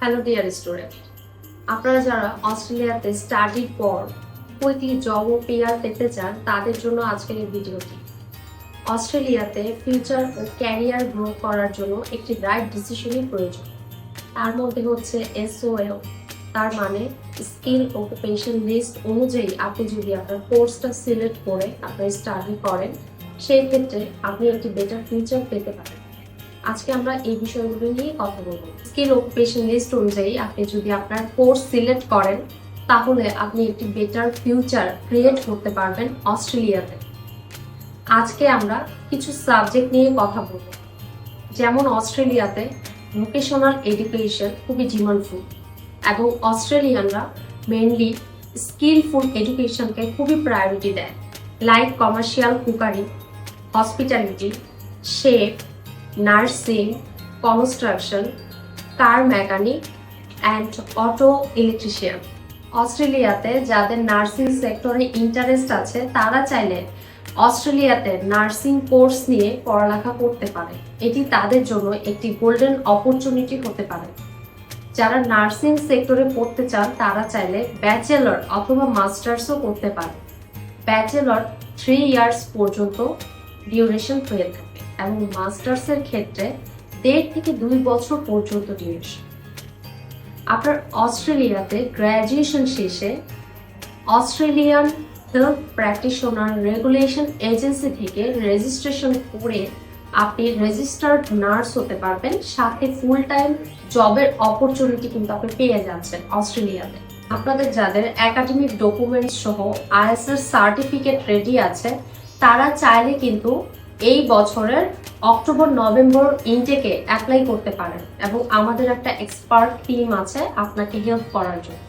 Hello dear student, আপনারা যারা অস্ট্রেলিয়াতে স্টাডির পর কুইকলি জব ও পিআর পেতে চান তাদের জন্য আজকের এই ভিডিওটি। অস্ট্রেলিয়াতে ফিউচার ও ক্যারিয়ার গ্রো করার জন্য একটি রাইট ডিসিশনই প্রয়োজন। তার মধ্যে হচ্ছে SOL, তার মানে স্কিল অকুপেশন লিস্ট অনুযায়ী আপনি যদি আপনার কোর্সটা সিলেক্ট করে আপনার স্টাডি করেন, সেই ক্ষেত্রে আপনি একটি বেটার ফিউচার পেতে পারেন। আজকে আমরা এই বিষয়গুলো নিয়ে কথা বলবো। স্কিল অকুপেশন লিস্ট অনুযায়ী আপনি যদি আপনার কোর্স সিলেক্ট করেন তাহলে আপনি একটি বেটার ফিউচার ক্রিয়েট করতে পারবেন অস্ট্রেলিয়াতে। আজকে আমরা কিছু সাবজেক্ট নিয়ে কথা বলবো, যেমন অস্ট্রেলিয়াতে ভোকেশনাল এডুকেশন খুবই ডিমান্ডফুল এবং অস্ট্রেলিয়ানরা মেনলি স্কিলফুল এডুকেশনকে খুবই প্রায়োরিটি দেয়, like commercial cookery, hospitality, chef, nursing, construction, car mechanic and auto electrician. অস্ট্রেলিয়াতে যাদের নার্সিং সেক্টরে ইন্টারেস্ট আছে তারা চাইলে অস্ট্রেলিয়াতে নার্সিং কোর্স নিয়ে পড়ালেখা করতে পারে। এটি তাদের জন্য একটি গোল্ডেন অপরচুনিটি হতে পারে। যারা নার্সিং সেক্টরে পড়তে চান তারা চাইলে ব্যাচেলর অথবা মাস্টার্সও করতে পারে। ব্যাচেলর 3 ইয়ার্স পর্যন্ত ডিউরেশন হয়ে থাকে এবং মাস্টার্সের ক্ষেত্রে 1.5 থেকে 2 বছর পর্যন্ত ডিউরেশন। আপনার অস্ট্রেলিয়াতে গ্র্যাজুয়েশন শেষে Australian health practitioner regulation agency থেকে রেজিস্ট্রেশন করে আপনি রেজিস্টার্ড নার্স হতে পারবেন, সাথে ফুল টাইম জবের অপরচুনিটি কিন্তু আপনি পেয়ে যাচ্ছেন অস্ট্রেলিয়াতে। আপনাদের যাদের একাডেমিক ডকুমেন্টস সহ IELTS সার্টিফিকেট রেডি আছে তারা চাইলে কিন্তু এই বছরের অক্টোবর-নভেম্বর ইনটেকে অ্যাপ্লাই করতে পারেন এবং আমাদের একটা এক্সপার্ট টিম আছে আপনাকে হেল্প করার জন্য।